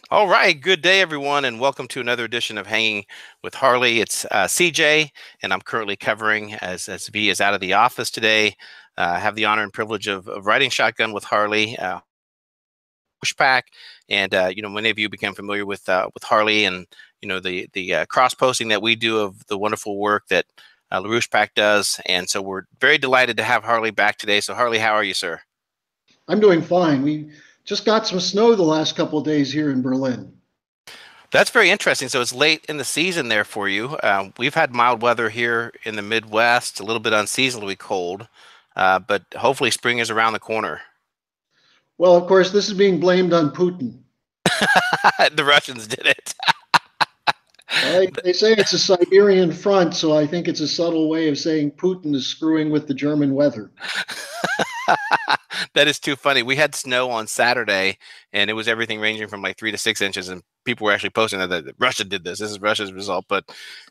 All right, good day, everyone, and welcome to another edition of Hanging with Harley. It's CJ, and I'm currently covering as V is out of the office today. I have the honor and privilege of riding shotgun with Harley, pushback, and many of you became familiar with Harley and the cross posting that we do of the wonderful work that LaRouche Pack does, and so we're very delighted to have Harley back today. So, Harley, how are you, sir? I'm doing fine. We just got some snow the last couple of days here in Berlin. That's very interesting. So it's late in the season there for you. We've had mild weather here in the Midwest, a little bit unseasonably cold, but hopefully spring is around the corner. Well, of course, this is being blamed on Putin. The Russians did it. Well, they say it's a Siberian front, so I think it's a subtle way of saying Putin is screwing with the German weather. That is too funny. We had snow on Saturday, and it was everything ranging from like 3 to 6 inches, and people were actually posting that Russia did this. This is Russia's result. But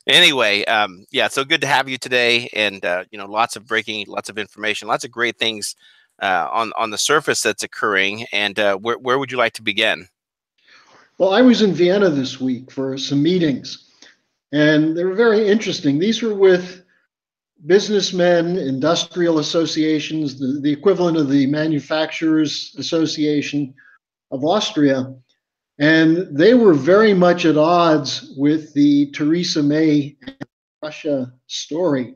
anyway, yeah, so good to have you today, and lots of lots of information, lots of great things on the surface that's occurring. And where would you like to begin? Well, I was in Vienna this week for some meetings, and they were very interesting. These were with businessmen, industrial associations, the equivalent of the Manufacturers Association of Austria. And they were very much at odds with the Theresa May Russia story.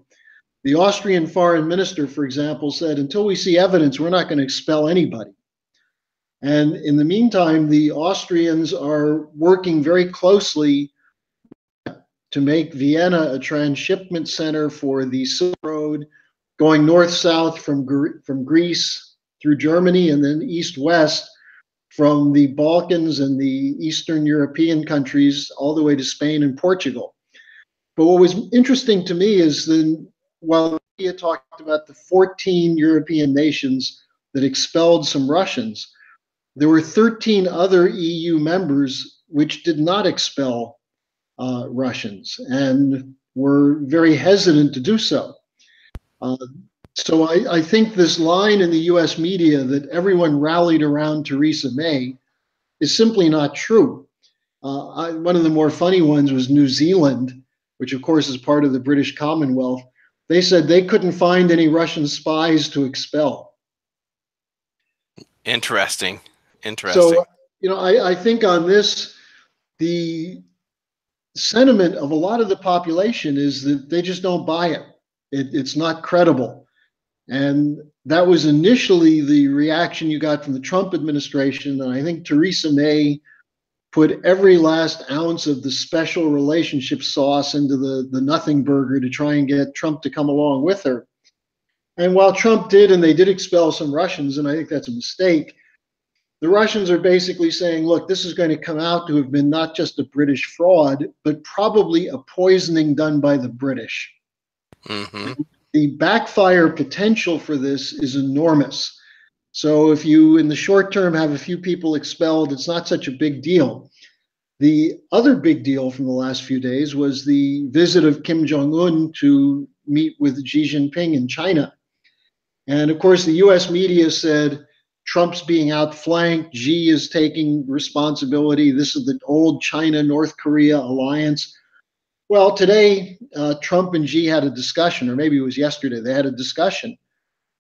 The Austrian foreign minister, for example, said, until we see evidence, we're not going to expel anybody. And in the meantime, the Austrians are working very closely to make Vienna a transshipment center for the Silk Road, going north-south from Greece through Germany and then east-west from the Balkans and the Eastern European countries all the way to Spain and Portugal. But what was interesting to me is that while India talked about the 14 European nations that expelled some Russians, there were 13 other EU members which did not expel Russians and were very hesitant to do so. Uh, so I think this line in the US media that everyone rallied around Theresa May is simply not true. One of the more funny ones was New Zealand, which of course is part of the British Commonwealth. They said they couldn't find any Russian spies to expel. Interesting. Interesting. So, I think on this, the sentiment of a lot of the population is that they just don't buy it. It's not credible. And that was initially the reaction you got from the Trump administration. And I think Theresa May put every last ounce of the special relationship sauce into the nothing burger to try and get Trump to come along with her. And while Trump did, and they did expel some Russians, and I think that's a mistake, the Russians are basically saying, look, this is going to come out to have been not just a British fraud, but probably a poisoning done by the British. Mm-hmm. The backfire potential for this is enormous. So if you, in the short term, have a few people expelled, it's not such a big deal. The other big deal from the last few days was the visit of Kim Jong-un to meet with Xi Jinping in China. And of course, the US media said Trump's being outflanked, Xi is taking responsibility. This is the old China-North Korea alliance. Well, today, Trump and Xi had a discussion, or maybe it was yesterday, they had a discussion.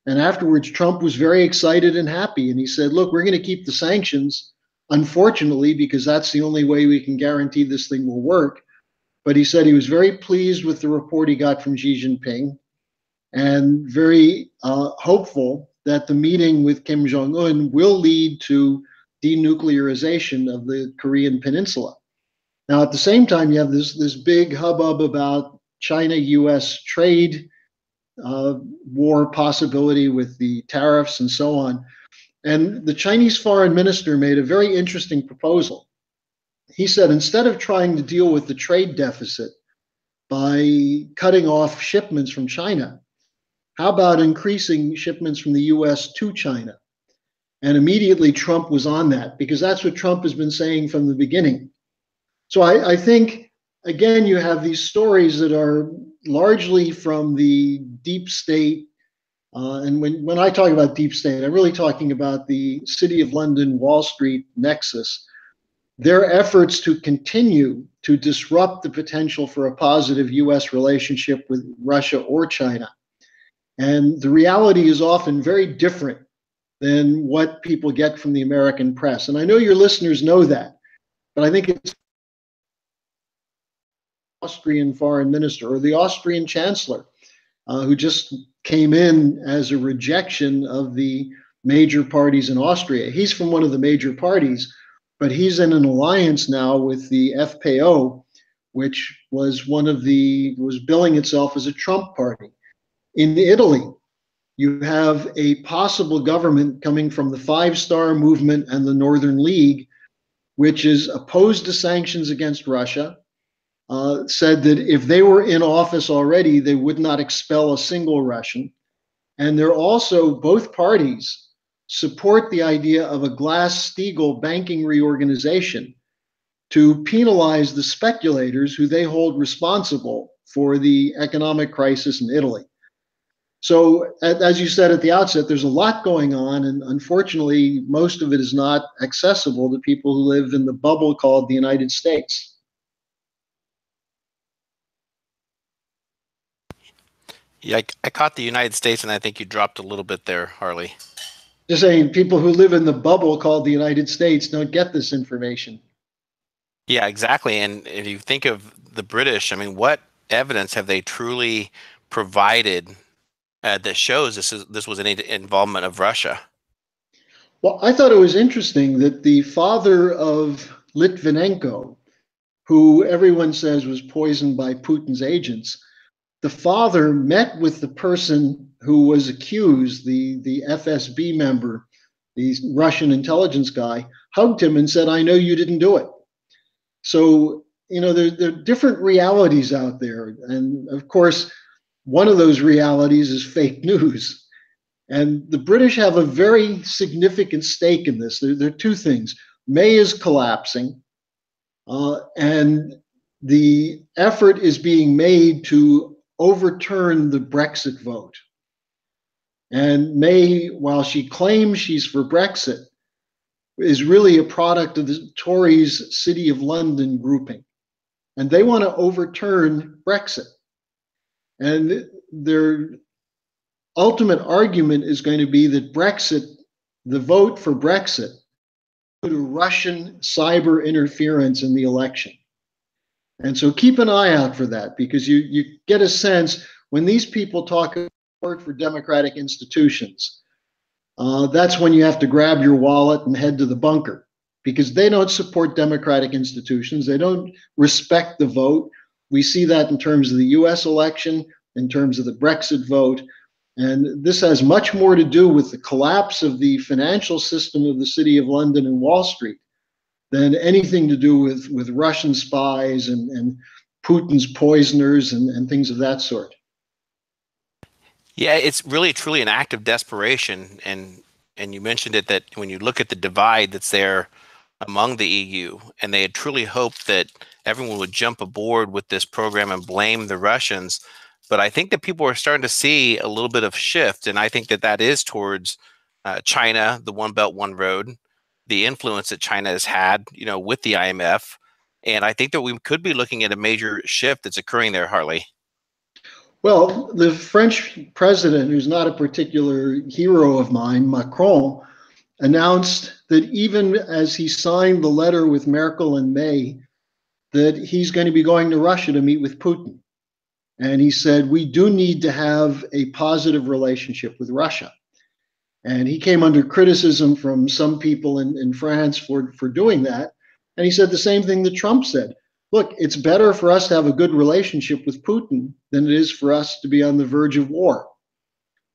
And afterwards, Trump was very excited and happy. And he said, look, we're going to keep the sanctions, unfortunately, because that's the only way we can guarantee this thing will work. But he said he was very pleased with the report he got from Xi Jinping and very hopeful that the meeting with Kim Jong-un will lead to denuclearization of the Korean Peninsula. Now, at the same time, you have this big hubbub about China-US trade war possibility with the tariffs and so on. And the Chinese foreign minister made a very interesting proposal. He said, instead of trying to deal with the trade deficit by cutting off shipments from China, how about increasing shipments from the US to China? And immediately Trump was on that because that's what Trump has been saying from the beginning. So I think, again, you have these stories that are largely from the deep state. And when I talk about deep state, I'm really talking about the City of London, Wall Street nexus. their efforts to continue to disrupt the potential for a positive US relationship with Russia or China. And the reality is often very different than what people get from the American press. And I know your listeners know that, but I think it's the Austrian foreign minister or the Austrian chancellor who just came in as a rejection of the major parties in Austria. He's from one of the major parties, but he's in an alliance now with the FPO, which was was billing itself as a Trump party. In Italy, you have a possible government coming from the Five Star Movement and the Northern League, which is opposed to sanctions against Russia, said that if they were in office already, they would not expel a single Russian. And they're also, both parties support the idea of a Glass-Steagall banking reorganization to penalize the speculators who they hold responsible for the economic crisis in Italy. So, as you said at the outset, there's a lot going on, and unfortunately, most of it is not accessible to people who live in the bubble called the United States. Yeah, I caught the United States, and I think you dropped a little bit there, Harley. Just saying, people who live in the bubble called the United States don't get this information. Yeah, exactly. And if you think of the British, I mean, what evidence have they truly provided that shows this was any involvement of Russia? Well, I thought it was interesting that the father of Litvinenko, who everyone says was poisoned by Putin's agents, the father met with the person who was accused, the FSB member, the Russian intelligence guy, hugged him and said, "I know you didn't do it." So, there are different realities out there. And of course, one of those realities is fake news. And the British have a very significant stake in this. There are two things. May is collapsing, and the effort is being made to overturn the Brexit vote. And May, while she claims she's for Brexit, is really a product of the Tories' City of London grouping. And they want to overturn Brexit. And their ultimate argument is going to be that Brexit, the vote for Brexit, due to Russian cyber interference in the election. And so keep an eye out for that, because you get a sense when these people talk about support for democratic institutions, that's when you have to grab your wallet and head to the bunker, because they don't support democratic institutions. They don't respect the vote. We see that in terms of the US election, in terms of the Brexit vote. And this has much more to do with the collapse of the financial system of the City of London and Wall Street than anything to do with Russian spies and Putin's poisoners and things of that sort. Yeah, it's really truly an act of desperation, and you mentioned it, that when you look at the divide that's there among the EU, and they had truly hoped that everyone would jump aboard with this program and blame the Russians. But I think that people are starting to see a little bit of shift, and I think that is towards China, the One Belt, One Road, the influence that China has had, with the IMF, and I think that we could be looking at a major shift that's occurring there, Harley. Well, the French president, who's not a particular hero of mine, Macron, announced that even as he signed the letter with Merkel in May, that he's going to be going to Russia to meet with Putin. And he said, we do need to have a positive relationship with Russia. And he came under criticism from some people in France for doing that. And he said the same thing that Trump said. Look, it's better for us to have a good relationship with Putin than it is for us to be on the verge of war.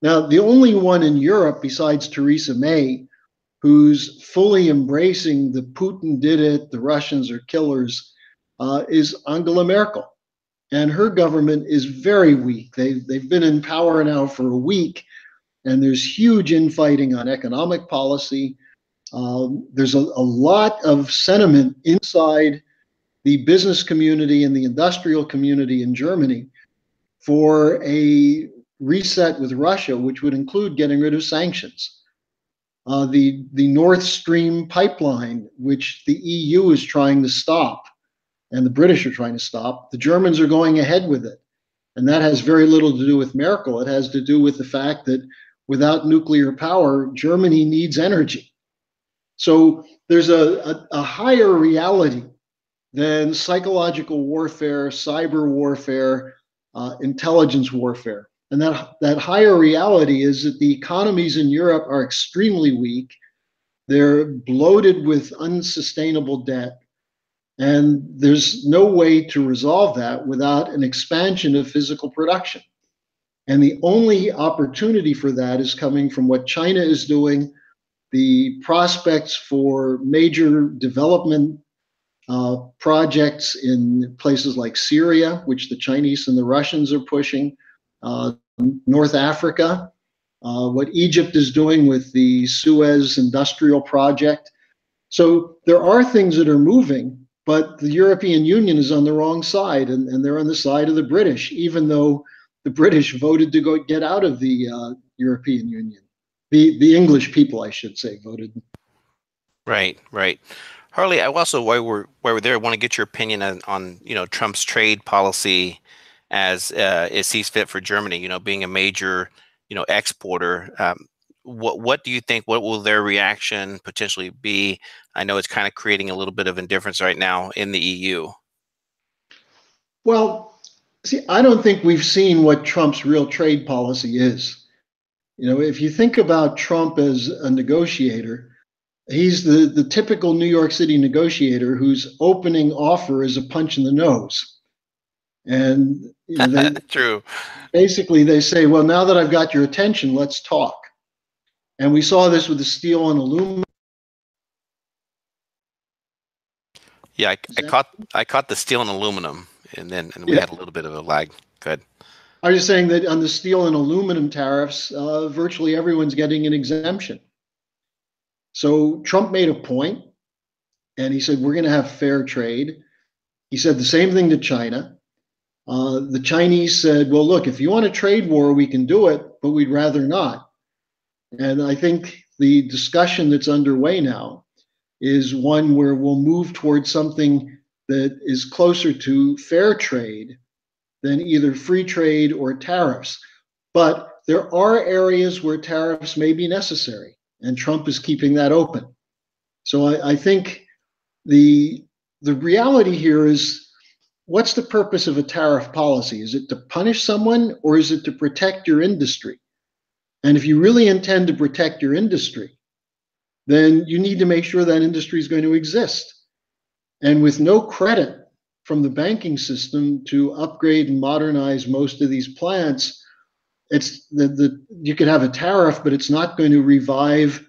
Now, the only one in Europe besides Theresa May who's fully embracing the Putin did it, the Russians are killers, is Angela Merkel. And her government is very weak. They've been in power now for a week, and there's huge infighting on economic policy. There's a lot of sentiment inside the business community and the industrial community in Germany for a reset with Russia, which would include getting rid of sanctions. the Nord Stream pipeline, which the EU is trying to stop, and the British are trying to stop. The Germans are going ahead with it. And that has very little to do with Merkel. It has to do with the fact that without nuclear power, Germany needs energy. So there's a higher reality than psychological warfare, cyber warfare, intelligence warfare. And that higher reality is that the economies in Europe are extremely weak. They're bloated with unsustainable debt. And there's no way to resolve that without an expansion of physical production. And the only opportunity for that is coming from what China is doing, the prospects for major development projects in places like Syria, which the Chinese and the Russians are pushing, North Africa, what Egypt is doing with the Suez industrial project. So there are things that are moving, but the European Union is on the wrong side, and they're on the side of the British, even though the British voted to go get out of the European Union. The English people, I should say, voted. Right, right. Harley, I also, while we're there, I want to get your opinion on Trump's trade policy as it sees fit for Germany. Being a major exporter. What do you think? What will their reaction potentially be? I know it's kind of creating a little bit of indifference right now in the EU. Well, see, I don't think we've seen what Trump's real trade policy is. If you think about Trump as a negotiator, he's the typical New York City negotiator whose opening offer is a punch in the nose. And True. basically they say, well, now that I've got your attention, let's talk. And we saw this with the steel and aluminum. Yeah, I caught the steel and aluminum, and we had a little bit of a lag. Good. I was just saying that on the steel and aluminum tariffs, virtually everyone's getting an exemption. So Trump made a point, and he said, we're going to have fair trade. He said the same thing to China. The Chinese said, well, look, if you want a trade war, we can do it, but we'd rather not. And I think the discussion that's underway now is one where we'll move towards something that is closer to fair trade than either free trade or tariffs. But there are areas where tariffs may be necessary, and Trump is keeping that open. So I think the reality here is, what's the purpose of a tariff policy? Is it to punish someone, or is it to protect your industry? And if you really intend to protect your industry, then you need to make sure that industry is going to exist. And with no credit from the banking system to upgrade and modernize most of these plants, it's you could have a tariff, but it's not going to revive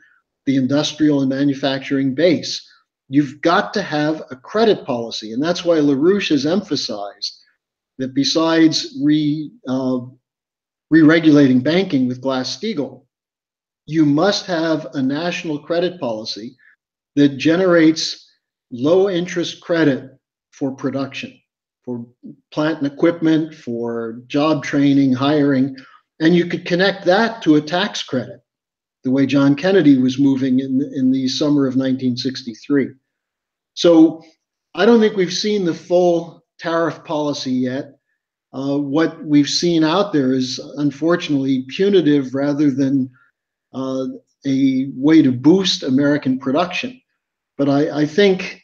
the industrial and manufacturing base. You've got to have a credit policy. And that's why LaRouche has emphasized that besides re-regulating banking with Glass-Steagall, you must have a national credit policy that generates low interest credit for production, for plant and equipment, for job training, hiring, and you could connect that to a tax credit, the way John Kennedy was moving in the summer of 1963. So I don't think we've seen the full tariff policy yet. What we've seen out there is unfortunately punitive rather than a way to boost American production. But I think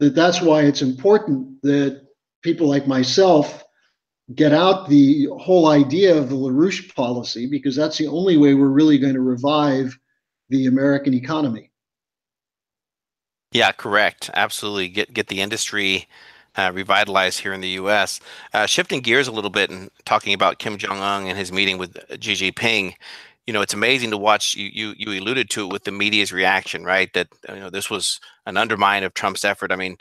that that's why it's important that people like myself get out the whole idea of the LaRouche policy, because that's the only way we're really going to revive the American economy. Yeah, correct. Absolutely. Get the industry revitalized here in the U.S. Shifting gears a little bit and talking about Kim Jong-un and his meeting with Xi Jinping. It's amazing to watch. You alluded to it with the media's reaction, right? That this was an undermine of Trump's effort. I mean,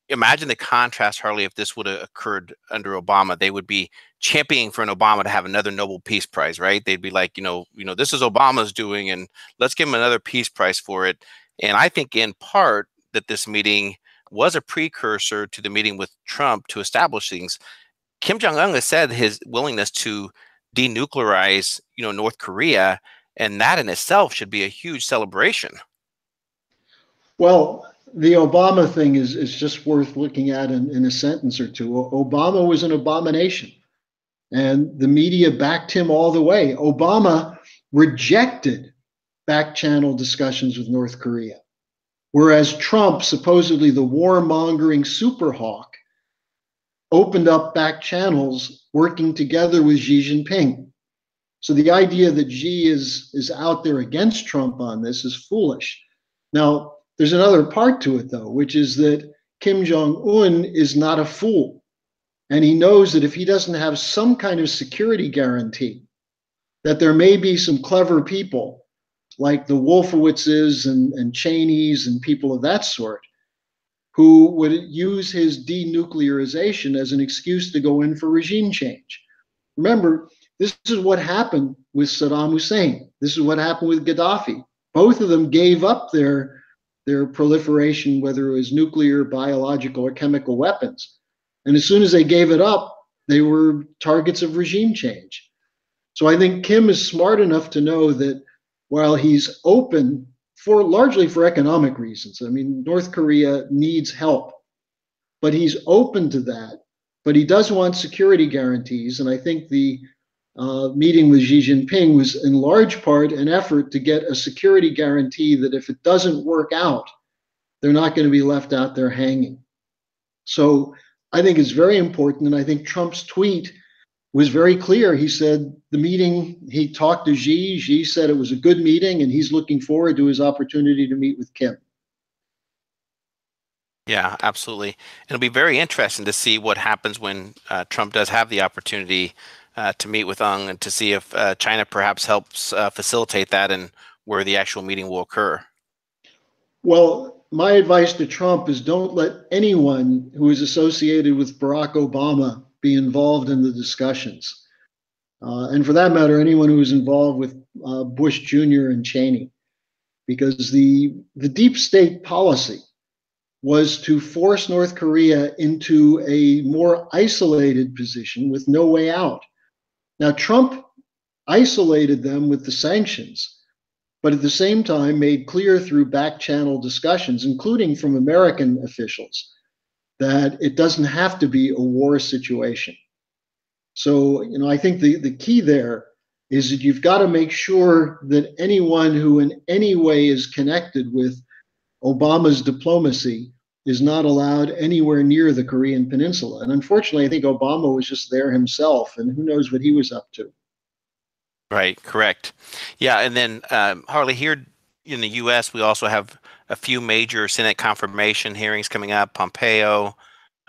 imagine the contrast, Harley, if this would have occurred under Obama. They would be championing for an Obama to have another Nobel Peace Prize, right? They'd be like, this is Obama's doing, and let's give him another peace prize for it. And I think in part that this meeting was a precursor to the meeting with Trump to establish things. Kim Jong-un has said his willingness to denuclearize, North Korea, and that in itself should be a huge celebration. Well, the Obama thing is just worth looking at in a sentence or two. Obama was an abomination, and the media backed him all the way. Obama rejected back channel discussions with North Korea, whereas Trump, supposedly the warmongering superhawk, opened up back channels working together with Xi Jinping. So the idea that Xi is out there against Trump on this is foolish. Now, there's another part to it, though, which is that Kim Jong-un is not a fool. And he knows that if he doesn't have some kind of security guarantee, that there may be some clever people like the Wolfowitzes and Cheneys and people of that sort who would use his denuclearization as an excuse to go in for regime change. Remember, this is what happened with Saddam Hussein. This is what happened with Gaddafi. Both of them gave up their proliferation, whether it was nuclear, biological, or chemical weapons. And as soon as they gave it up, they were targets of regime change. So I think Kim is smart enough to know that while he's open for largely for economic reasons, I mean, North Korea needs help, but he's open to that. But he does want security guarantees. And I think the meeting with Xi Jinping was in large part an effort to get a security guarantee that if it doesn't work out, they're not going to be left out there hanging. So I think it's very important. And I think Trump's tweet was very clear. He said the meeting, he talked to Xi. Xi said it was a good meeting, and he's looking forward to his opportunity to meet with Kim. Yeah, absolutely. And it'll be very interesting to see what happens when Trump does have the opportunity to meet with Ung, and to see if China perhaps helps facilitate that and where the actual meeting will occur. Well, my advice to Trump is don't let anyone who is associated with Barack Obama be involved in the discussions. And for that matter, anyone who was involved with Bush Jr. and Cheney, because the deep state policy was to force North Korea into a more isolated position with no way out. Now, Trump isolated them with the sanctions, but at the same time made clear through back channel discussions, including from American officials, that it doesn't have to be a war situation. So, I think the key there is that you've got to make sure that anyone who in any way is connected with Obama's diplomacy is not allowed anywhere near the Korean Peninsula. And unfortunately, I think Obama was just there himself, and who knows what he was up to. Right, correct. Yeah, and then Harley, here in the U.S., we also have a few major Senate confirmation hearings coming up. Pompeo.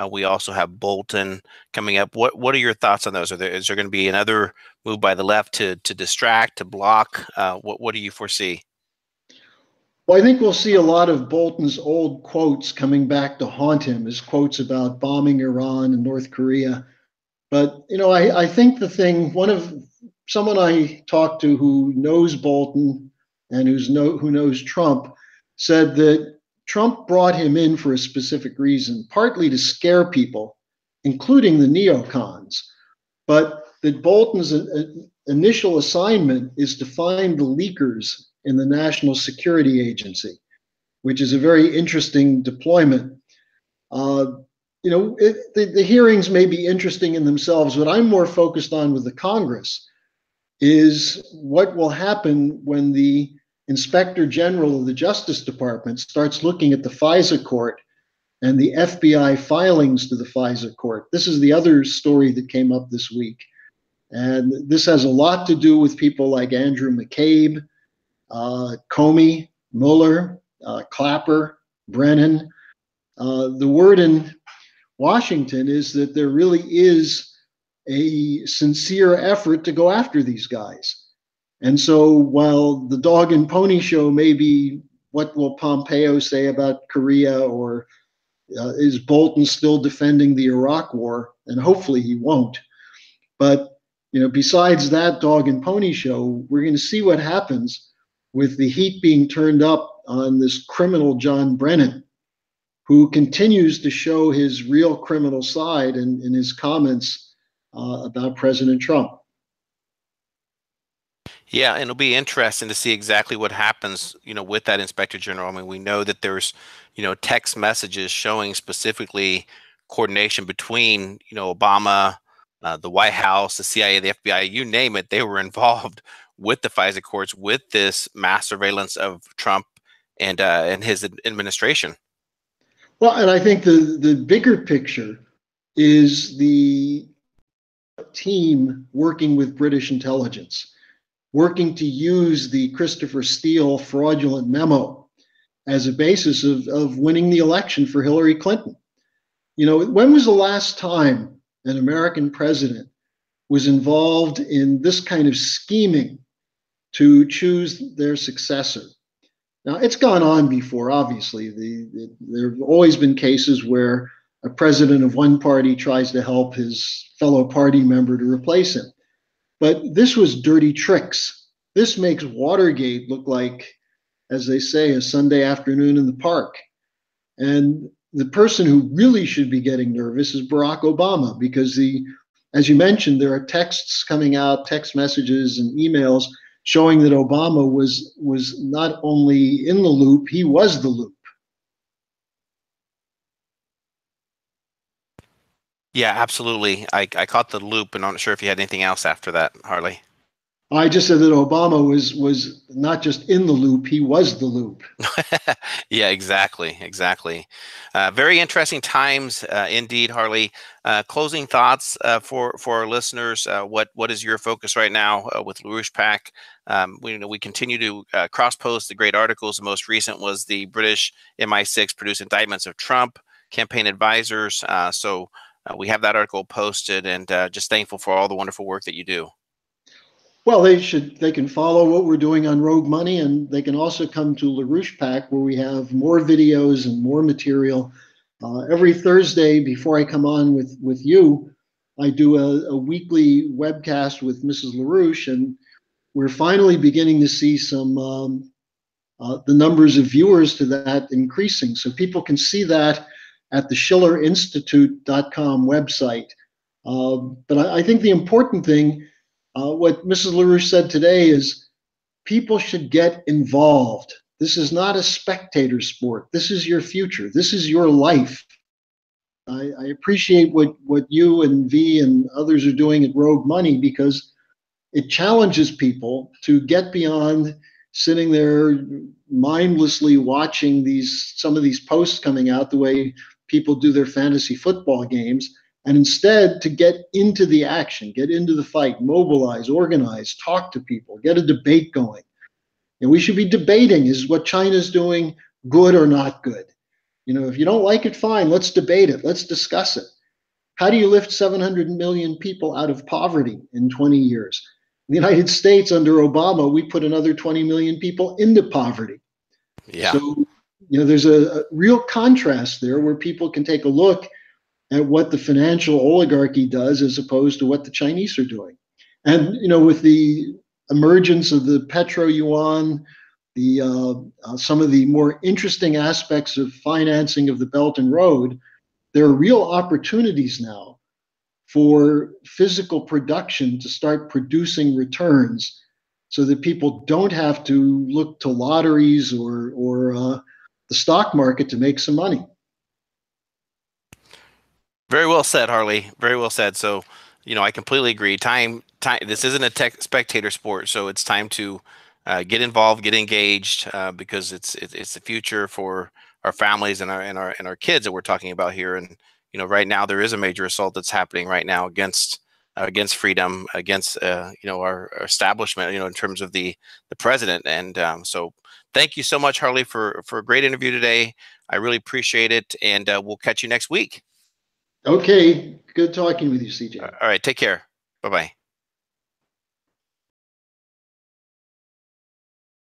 We also have Bolton coming up. What are your thoughts on those? Is there going to be another move by the left to distract, to block? What do you foresee? Well, I think we'll see a lot of Bolton's old quotes coming back to haunt him, his quotes about bombing Iran and North Korea. But, I think someone I talked to who knows Bolton and who knows Trump said that Trump brought him in for a specific reason, partly to scare people, including the neocons, but that Bolton's initial assignment is to find the leakers in the National Security Agency, which is a very interesting deployment. The hearings may be interesting in themselves. What I'm more focused on with the Congress is what will happen when the Inspector General of the Justice Department starts looking at the FISA court and the FBI filings to the FISA court. This is the other story that came up this week. And this has a lot to do with people like Andrew McCabe, Comey, Mueller, Clapper, Brennan. The word in Washington is that there really is a sincere effort to go after these guys. And so while the dog and pony show may be what will Pompeo say about Korea, or is Bolton still defending the Iraq war? And hopefully he won't. But besides that dog and pony show, we're going to see what happens with the heat being turned up on this criminal John Brennan, who continues to show his real criminal side in his comments about President Trump. Yeah, and it'll be interesting to see exactly what happens, with that inspector general. I mean, we know that there's, text messages showing specifically coordination between, Obama, the White House, the CIA, the FBI, you name it, they were involved with the FISA courts, with this mass surveillance of Trump and his administration. Well, and I think the bigger picture is the team working with British intelligence, working to use the Christopher Steele fraudulent memo as a basis of winning the election for Hillary Clinton. When was the last time an American president was involved in this kind of scheming to choose their successor? Now, it's gone on before, obviously. There have always been cases where a president of one party tries to help his fellow party member to replace him. But this was dirty tricks. This makes Watergate look like, as they say, a Sunday afternoon in the park. And the person who really should be getting nervous is Barack Obama, because as you mentioned, there are texts coming out, text messages and emails showing that Obama was not only in the loop, he was the loop. Yeah, absolutely. I caught the loop, and I'm not sure if you had anything else after that, Harley. I just said that Obama was not just in the loop, he was the loop. Yeah, exactly. Very interesting times, indeed, Harley. Closing thoughts for our listeners. What is your focus right now with LaRouche PAC? We continue to cross post the great articles. The most recent was the British MI6 produced indictments of Trump campaign advisors. So we have that article posted, and just thankful for all the wonderful work that you do. Well, they can follow what we're doing on Rogue Money, and they can also come to LaRouche PAC, where we have more videos and more material. Every Thursday before I come on with you, I do a weekly webcast with Mrs. LaRouche, and we're finally beginning to see some the numbers of viewers to that increasing. So people can see that at the schillerinstitute.com website. But I think the important thing, what Mrs. LaRouche said today, is people should get involved. This is not a spectator sport. This is your future. This is your life. I appreciate what you and V and others are doing at Rogue Money, because it challenges people to get beyond sitting there mindlessly watching some of these posts coming out the way people do their fantasy football games, and instead to get into the action, get into the fight, mobilize, organize, talk to people, get a debate going. And we should be debating, is what China's doing good or not good? If you don't like it, fine, let's debate it, let's discuss it. How do you lift 700 million people out of poverty in 20 years? In the United States, under Obama, we put another 20 million people into poverty. Yeah. So, there's a real contrast there, where people can take a look at what the financial oligarchy does as opposed to what the Chinese are doing. And, with the emergence of the petro yuan, some of the more interesting aspects of financing of the Belt and Road, there are real opportunities now for physical production to start producing returns, so that people don't have to look to lotteries or the stock market to make some money. Very well said, Harley. Very well said. So, I completely agree. Time. This isn't a spectator sport, so it's time to get involved, get engaged, because it's the future for our families and our kids that we're talking about here. And right now there is a major assault that's happening right now against freedom, against our establishment, in terms of the president. And so, thank you so much, Harley, for a great interview today. I really appreciate it, and we'll catch you next week. Okay, good talking with you, CJ. All right, take care. Bye-bye.